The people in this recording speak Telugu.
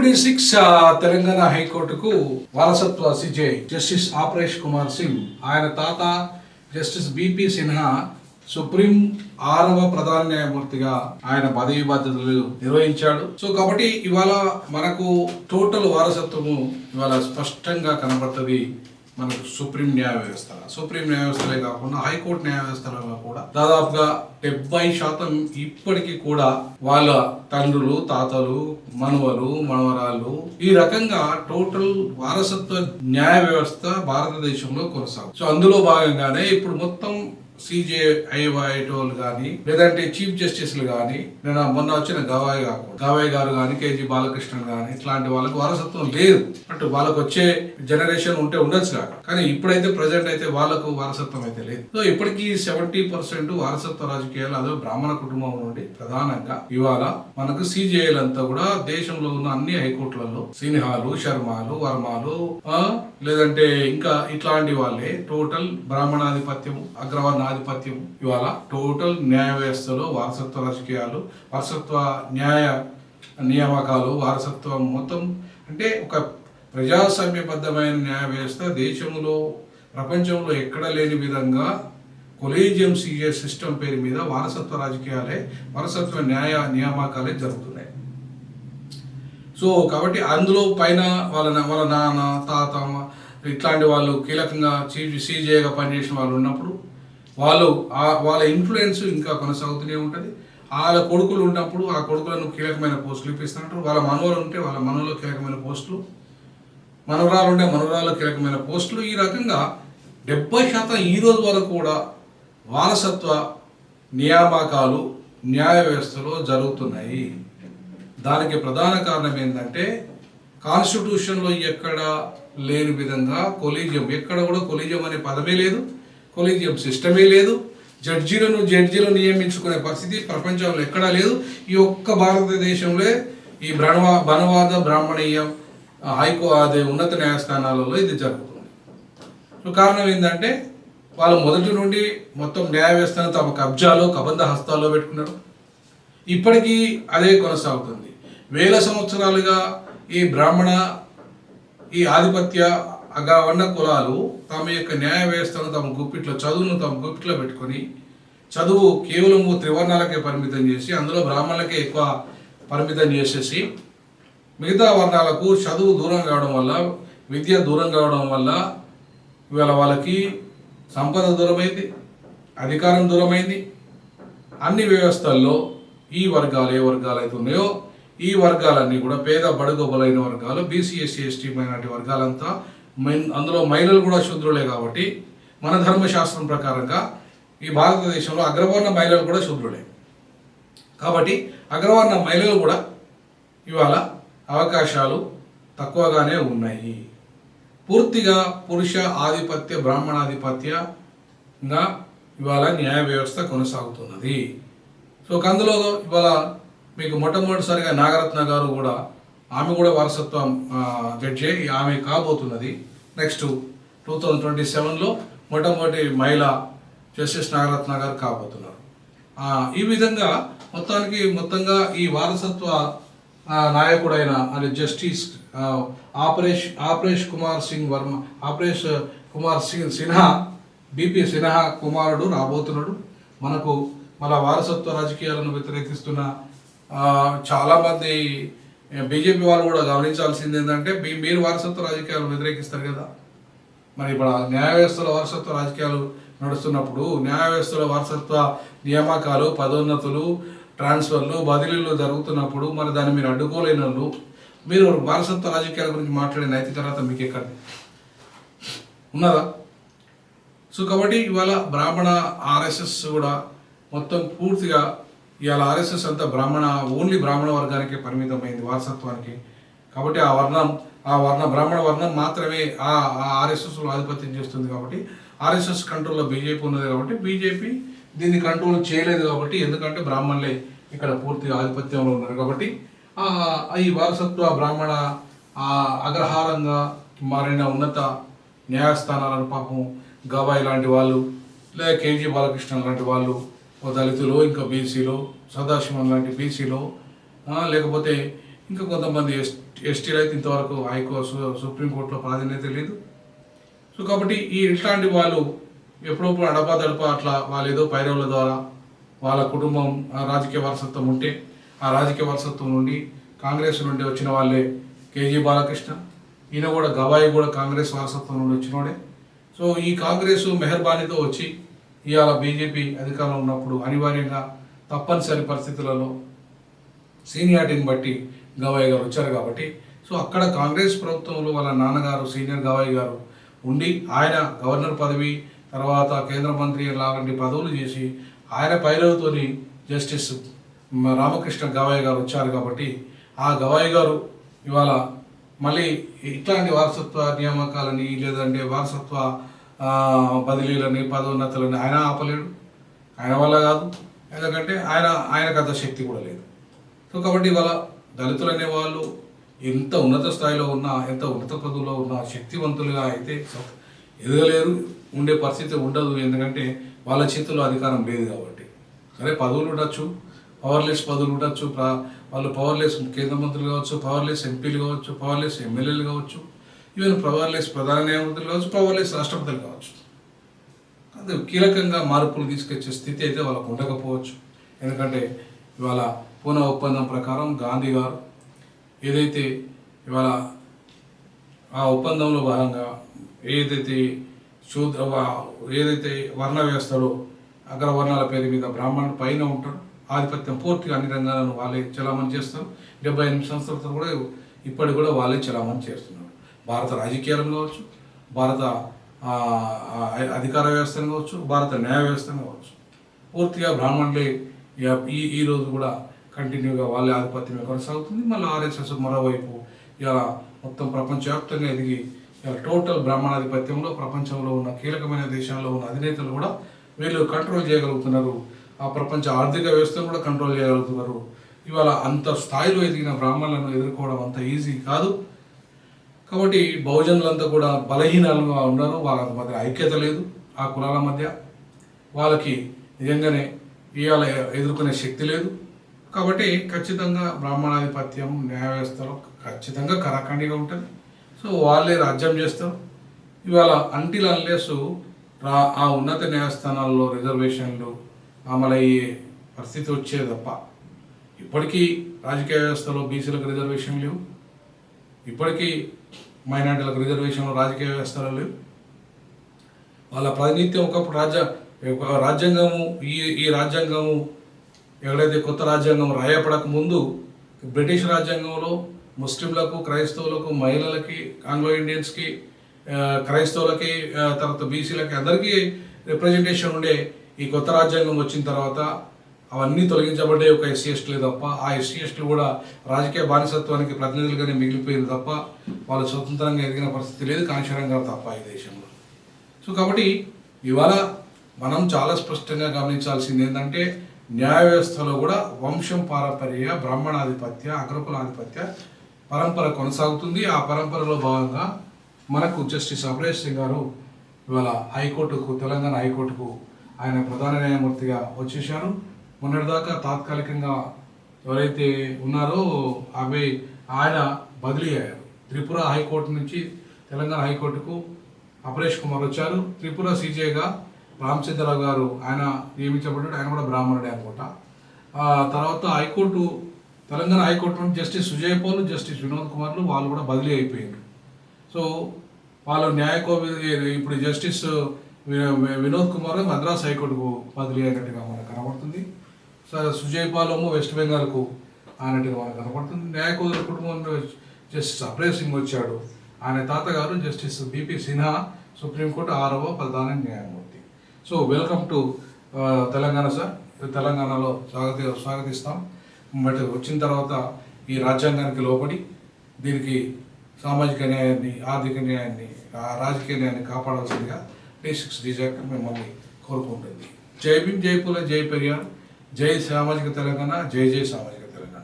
26 తెలంగాణ హైకోర్టుకు వారసత్వ సిజే జస్టిస్ ఆపరేష్ కుమార్ సింగ్, ఆయన తాత జస్టిస్ బిపి సిన్హా సుప్రీం 6వ ప్రధాన న్యాయమూర్తిగా ఆయన పదవి బాధ్యతలు నిర్వహించాడు. సో కాబట్టి ఇవాళ మనకు టోటల్ వారసత్వము ఇవాళ స్పష్టంగా కనబడుతుంది. మనకు సుప్రీం న్యాయ వ్యవస్థలే కాకుండా హైకోర్టు న్యాయ వ్యవస్థలలో కూడా దాదాపుగా 70% ఇప్పటికీ కూడా వాళ్ళ తండ్రులు, తాతలు, మనవలు, మనవరాళ్ళు ఈ రకంగా టోటల్ వారసత్వ న్యాయ వ్యవస్థ భారతదేశంలో కొనసాగుతుంది. సో అందులో భాగంగానే ఇప్పుడు మొత్తం సిజే అయ్యేటోళ్ళు కానీ లేదంటే చీఫ్ జస్టిస్లు కానీ, నేను మొన్న వచ్చిన గవాయ్ గారు కానీ, కేజీ బాలకృష్ణన్ కానీ ఇట్లాంటి వాళ్ళకి వారసత్వం లేదు. అంటే వాళ్ళకు వచ్చే జనరేషన్ ఉంటే ఉండొచ్చు కాదు, కానీ ఇప్పుడైతే ప్రజెంట్ అయితే వాళ్ళకు వారసత్వం అయితే లేదు. సో ఇప్పటికీ 70% వారసత్వ రాజకీయాలు అదే బ్రాహ్మణ కుటుంబం నుండి ప్రధానంగా ఇవాళ మనకు సిజేలంతా కూడా దేశంలో ఉన్న అన్ని హైకోర్టులలో సిన్హాలు, శర్మలు, వర్మలు లేదంటే ఇంకా ఇట్లాంటి వాళ్ళే టోటల్ బ్రాహ్మణాధిపత్యము, అగ్రవర్ణ ఆధిపత్యం ఇవాళ టోటల్ న్యాయ వ్యవస్థలో వారసత్వ రాజకీయాలు, వారసత్వ న్యాయ నియామకాలు, వారసత్వం మొత్తం అంటే ఒక ప్రజాస్వామ్యబద్ధమైన న్యాయ వ్యవస్థ దేశంలో ప్రపంచంలో ఎక్కడ లేని విధంగా కొలీజియం సిజే సిస్టమ్ పేరు మీద వారసత్వ రాజకీయాలే, వారసత్వ న్యాయ నియామకాలే జరుగుతున్నాయి. సో కాబట్టి అందులో పైన వాళ్ళ నాన్న, తాత ఇట్లాంటి వాళ్ళు కీలకంగా సిజేగా పనిచేసిన వాళ్ళు ఉన్నప్పుడు వాళ్ళ ఇన్ఫ్లుయెన్స్ ఇంకా కొనసాగుతూనే ఉంటుంది. వాళ్ళ కొడుకులు ఉన్నప్పుడు ఆ కొడుకులను కీలకమైన పోస్టులు ఇప్పిస్తుంటారు. వాళ్ళ మనవలు ఉంటే వాళ్ళ మనవలు కీలకమైన పోస్టులు, మనవరాలు ఉంటే మనవరాలు కీలకమైన పోస్టులు. ఈ రకంగా 70% ఈ రోజు వరకు కూడా వారసత్వ నియామకాలు న్యాయ వ్యవస్థలో జరుగుతున్నాయి. దానికి ప్రధాన కారణం ఏంటంటే కాన్స్టిట్యూషన్లో ఎక్కడ లేని విధంగా కొలీజియం, ఎక్కడ కూడా కొలీజియం అనే పదమే లేదు, కొలీజియం సిస్టమే లేదు. జడ్జీలను నియమించుకునే పరిస్థితి ప్రపంచంలో ఎక్కడా లేదు. ఈ ఒక్క భారతదేశంలో ఈ బనవాద బ్రాహ్మణీయ అదే ఉన్నత న్యాయస్థానాలలో ఇది జరుగుతుంది. సో కారణం ఏంటంటే వాళ్ళు మొదటి నుండి మొత్తం న్యాయ వ్యవస్థను తమ కబ్జాలో, కబంధ హస్తాల్లో పెట్టుకున్నారు. ఇప్పటికీ అదే కొనసాగుతుంది. వేల సంవత్సరాలుగా ఈ బ్రాహ్మణ ఈ ఆధిపత్య అగ్రవర్ణ కులాలు తమ యొక్క న్యాయ వ్యవస్థను తమ గుప్పిట్లో, చదువును తమ గుప్పిట్లో పెట్టుకొని చదువు కేవలము త్రివర్ణాలకే పరిమితం చేసి అందులో బ్రాహ్మణులకే ఎక్కువ పరిమితం చేసేసి మిగతా వర్ణాలకు చదువు దూరం కావడం వల్ల, విద్య దూరం కావడం వల్ల ఇవాళ వాళ్ళకి సంపద దూరమైంది, అధికారం దూరమైంది. అన్ని వ్యవస్థల్లో ఈ వర్గాలు ఏ వర్గాలు అయితే ఉన్నాయో ఈ వర్గాలన్నీ కూడా పేద బడుగు బలైన వర్గాలు, బీసీ, ఎస్సీ, ఎస్టీ మైనారిటీ వర్గాలంతా అందులో మహిళలు కూడా శూద్రులే కాబట్టి మన ధర్మశాస్త్రం ప్రకారంగా ఈ భారతదేశంలో అగ్రవర్ణ మహిళలు కూడా శూద్రులే కాబట్టి అగ్రవర్ణ మహిళలు కూడా ఇవాళ అవకాశాలు తక్కువగానే ఉన్నాయి. పూర్తిగా పురుష ఆధిపత్య, బ్రాహ్మణాధిపత్యంగా ఇవాళ న్యాయ వ్యవస్థ కొనసాగుతున్నది. సో అందులో ఇవాళ మీకు మొట్టమొదటిసారిగా నాగరత్న గారు కూడా, ఆమె కూడా వారసత్వం జడ్జి, ఆమె కాబోతున్నది. నెక్స్ట్ 2027లో మొట్టమొదటి మహిళ జస్టిస్ నాగరత్న గారు కాబోతున్నారు. ఈ విధంగా మొత్తంగా ఈ వారసత్వ నాయకుడైన అది జస్టిస్ ఆపరేష్ కుమార్ సింగ్ సిన్హా, బిపి సిన్హా కుమారుడు రాబోతున్నాడు. మనకు మన వారసత్వ రాజకీయాలను వ్యతిరేకిస్తున్న చాలామంది బీజేపీ వాళ్ళు కూడా గమనించాల్సింది ఏంటంటే మీరు వారసత్వ రాజకీయాలు వ్యతిరేకిస్తారు కదా, మరి ఇప్పుడు న్యాయ వ్యవస్థలో వారసత్వ రాజకీయాలు నడుస్తున్నప్పుడు న్యాయ వ్యవస్థలో వారసత్వ నియామకాలు, పదోన్నతులు, ట్రాన్స్ఫర్లు, బదిలీలు జరుగుతున్నప్పుడు మరి దాన్ని మీరు అడ్డుకోలేని వాళ్ళు, మీరు వారసత్వ రాజకీయాల గురించి మాట్లాడే నైతికత మీకు ఎక్కడ ఉన్నదా? సో కాబట్టి ఇవాళ బ్రాహ్మణ ఆర్ఎస్ఎస్ కూడా మొత్తం పూర్తిగా ఇవాళ ఆర్ఎస్ఎస్ అంతా ఓన్లీ బ్రాహ్మణ వర్గానికి పరిమితమైంది, వారసత్వానికి. కాబట్టి బ్రాహ్మణ వర్ణం మాత్రమే ఆ ఆర్ఎస్ఎస్లో ఆధిపత్యం చేస్తుంది. కాబట్టి ఆర్ఎస్ఎస్ కంట్రోల్లో బీజేపీ ఉన్నది కాబట్టి బీజేపీ దీన్ని కంట్రోల్ చేయలేదు. కాబట్టి ఎందుకంటే బ్రాహ్మణులే ఇక్కడ పూర్తిగా ఆధిపత్యంలో ఉన్నారు. కాబట్టి ఈ వారసత్వ బ్రాహ్మణ అగ్రహారంగా మారిన ఉన్నత న్యాయస్థానాలను పాపం గవాయ్ లాంటి వాళ్ళు, లేదా కేజీ బాలకృష్ణ లాంటి వాళ్ళు, దళితులు, ఇంకా బీసీలో సదాశివం లాంటి బీసీలో, లేకపోతే ఇంకా కొంతమంది ఎస్టీలు అయితే ఇంతవరకు సుప్రీంకోర్టులో ప్రాధాన్యత లేదు. సో కాబట్టి ఇట్లాంటి వాళ్ళు ఎప్పుడప్పుడు అడపాదడప అట్లా వాళ్ళు ఏదో పైరవుల ద్వారా వాళ్ళ కుటుంబం రాజకీయ వారసత్వం ఉంటే ఆ రాజకీయ వారసత్వం నుండి కాంగ్రెస్ నుండి వచ్చిన వాళ్ళే కేజీ బాలకృష్ణ, ఈయన కూడా గవాయి కూడా కాంగ్రెస్ వారసత్వం నుండి వచ్చినోడే. సో ఈ కాంగ్రెస్ మెహర్బానీతో వచ్చి ఇవాళ బీజేపీ అధికారంలో ఉన్నప్పుడు అనివార్యంగా తప్పనిసరి పరిస్థితులలో సీనియారిటీని బట్టి గవాయి గారు వచ్చారు కాబట్టి, సో అక్కడ కాంగ్రెస్ ప్రభుత్వంలో వాళ్ళ నాన్నగారు సీనియర్ గవాయి గారు ఉండి ఆయన గవర్నర్ పదవి తర్వాత కేంద్ర మంత్రి లాంటి పదవులు చేసి ఆయన పైరవుతోని జస్టిస్ రామకృష్ణ గవాయి గారు వచ్చారు కాబట్టి ఆ గవాయి గారు ఇవాళ మళ్ళీ ఇట్లాంటి వారసత్వ నియామకాలని లేదంటే వారసత్వ బదిలీలని పదోన్నతులని ఆయన ఆపలేడు, ఆయన వల్ల కాదు. ఎందుకంటే ఆయనకు అంత శక్తి కూడా లేదు. సో కాబట్టి ఇవాళ దళితులు అనే వాళ్ళు ఎంత ఉన్నత స్థాయిలో ఉన్నా ఎంత ఉన్నత పదవులో ఉన్నా శక్తివంతులుగా అయితే ఎదగలేరు, ఉండే పరిస్థితి ఉండదు. ఎందుకంటే వాళ్ళ చేతుల్లో అధికారం లేదు కాబట్టి. సరే పదవులు ఉండొచ్చు, పవర్లెస్ పదవులు ఉండొచ్చు, వాళ్ళు పవర్లెస్ కేంద్ర మంత్రులు కావచ్చు, పవర్లెస్ ఎంపీలు కావచ్చు, పవర్లెస్ ఎమ్మెల్యేలు కావచ్చు, ఈవెన్ పవర్లెస్ ప్రధాన న్యాయమూర్తులు కావచ్చు, పవర్లెస్ రాష్ట్రపతులు కావచ్చు. అది కీలకంగా మార్పులు తీసుకొచ్చే స్థితి అయితే వాళ్ళకు ఉండకపోవచ్చు. ఎందుకంటే ఇవాళ పూనా ఒప్పందం ప్రకారం గాంధీ గారు ఏదైతే ఇవాళ ఆ ఒప్పందంలో భాగంగా ఏదైతే ఏదైతే వర్ణ వ్యవస్థలో అగ్రవర్ణాల పేరు మీద బ్రాహ్మణుడు పైన ఉంటాడు, ఆధిపత్యం పూర్తిగా అన్ని రంగాలను వాళ్ళే చలామణి చేస్తారు. 78 సంవత్సరాలు కూడా ఇప్పటికి కూడా వాళ్ళే చలామణి చేస్తున్నారు. భారత రాజకీయాలను కావచ్చు, భారత అధికార వ్యవస్థను కావచ్చు, భారత న్యాయ వ్యవస్థను కావచ్చు, పూర్తిగా బ్రాహ్మణులే ఈ రోజు కూడా కంటిన్యూగా వాళ్ళే ఆధిపత్యమే కొనసాగుతుంది. మళ్ళీ ఆర్ఎస్ఎస్ మరోవైపు ఇలా మొత్తం ప్రపంచవ్యాప్తంగా ఎదిగి ఇలా టోటల్ బ్రాహ్మణాధిపత్యంలో ప్రపంచంలో ఉన్న కీలకమైన దేశాల్లో ఉన్న అధినేతలు కూడా వీళ్ళు కంట్రోల్ చేయగలుగుతున్నారు. ఆ ప్రపంచ ఆర్థిక వ్యవస్థను కూడా కంట్రోల్ చేయగలుగుతున్నారు. ఇవాళ అంత స్థాయిలో ఎదిగిన బ్రాహ్మణులను ఎదుర్కోవడం అంత ఈజీ కాదు. కాబట్టి బహుజనులంతా కూడా బలహీనంగా ఉన్నారు, వాళ్ళ మధ్య ఐక్యత లేదు. ఆ కులాల మధ్య వాళ్ళకి నిజంగానే ఇవాళ ఎదుర్కొనే శక్తి లేదు. కాబట్టి ఖచ్చితంగా బ్రాహ్మణాధిపత్యం న్యాయ వ్యవస్థలో ఖచ్చితంగా కరాఖండిగా ఉంటుంది. సో వాళ్ళే రాజ్యం చేస్తారు. ఇవాళ అంటిల్ అన్లెస్ ఆ ఉన్నత న్యాయస్థానాల్లో రిజర్వేషన్లు అమలయ్యే పరిస్థితి వచ్చేది తప్ప ఇప్పటికీ రాజకీయ వ్యవస్థలో బీసీలకు రిజర్వేషన్ లేవు, ఇప్పటికీ మైనార్టీలకు రిజర్వేషన్లు రాజకీయ వ్యవస్థలో లేవు. వాళ్ళ ప్రాతినిధ్యం ఒకప్పుడు రాజ్యాంగము ఈ రాజ్యాంగము ఎక్కడైతే కొత్త రాజ్యాంగం రాయపడక ముందు బ్రిటిష్ రాజ్యాంగంలో ముస్లింలకు, క్రైస్తవులకు, మహిళలకి, ఆంగ్లో ఇండియన్స్కి, క్రైస్తవులకి, తర్వాత బీసీలకి అందరికీ రిప్రజెంటేషన్ ఉండే. ఈ కొత్త రాజ్యాంగం వచ్చిన తర్వాత అవన్నీ తొలగించబడ్డాయి ఒక ఎస్సీ ఎస్టీలు తప్ప. ఆ ఎస్సీ ఎస్టీలు కూడా రాజకీయ బానిసత్వానికి ప్రతినిధులుగానే మిగిలిపోయింది తప్ప వాళ్ళు స్వతంత్రంగా ఎదిగిన పరిస్థితి లేదు, కాంక్షరంగా తప్ప ఈ దేశంలో. సో కాబట్టి ఇవాళ మనం చాలా స్పష్టంగా గమనించాల్సింది ఏంటంటే న్యాయ వ్యవస్థలో కూడా వంశం పారంపర్య బ్రాహ్మణాధిపత్య అగ్రకులాధిపత్య పరంపర కొనసాగుతుంది. ఆ పరంపరలో భాగంగా మనకు జస్టిస్ అపరేష్ సింగ్ గారు ఇవాళ హైకోర్టుకు, తెలంగాణ హైకోర్టుకు ఆయన ప్రధాన న్యాయమూర్తిగా వచ్చేసారు. మొన్నటిదాకా తాత్కాలికంగా ఎవరైతే ఉన్నారో ఆయన బదిలీ అయ్యారు. త్రిపుర హైకోర్టు నుంచి తెలంగాణ హైకోర్టుకు అపరేష్ కుమార్ వచ్చారు. త్రిపుర సీజేగా రామచంద్రరావు గారు ఆయన నియమించబడ్డాడు. ఆయన కూడా బ్రాహ్మణుడే అనుకుంటా. తర్వాత హైకోర్టు, తెలంగాణ హైకోర్టు నుండి జస్టిస్ సుజయ్ పౌల్, జస్టిస్ వినోద్ కుమార్లు వాళ్ళు కూడా బదిలీ అయిపోయారు. సో వాళ్ళు ఇప్పుడు జస్టిస్ వినోద్ కుమార్ మద్రాస్ హైకోర్టుకు బదిలీ అయినట్టుగా మనకు కనబడుతుంది. సుజయ్ పాల్ వెస్ట్ బెంగాల్కు అయినట్టుగా మనకు కనబడుతుంది. న్యాయకోవిదుల కుటుంబంలో జస్టిస్ అపరేష్ సింగ్ వచ్చాడు. ఆయన తాతగారు జస్టిస్ బిపి సిన్హా, సుప్రీంకోర్టు 6వ ప్రధాన న్యాయమూర్తి. So welcome to Telangana sir. తెలంగాణలో స్వాగతిస్తాం. బట్ వచ్చిన తర్వాత ఈ రాజ్యాంగానికి లోబడి దీనికి సామాజిక న్యాయాన్ని, ఆర్థిక న్యాయాన్ని, రాజకీయ న్యాయాన్ని కాపాడాల్సిందిగా D6 డిజాక్ట్ మిమ్మల్ని కోరుకుంటుంది. జై భీమ్, జై పూల, జై పెరియార్, జై సామాజిక తెలంగాణ, జై జై సామాజిక.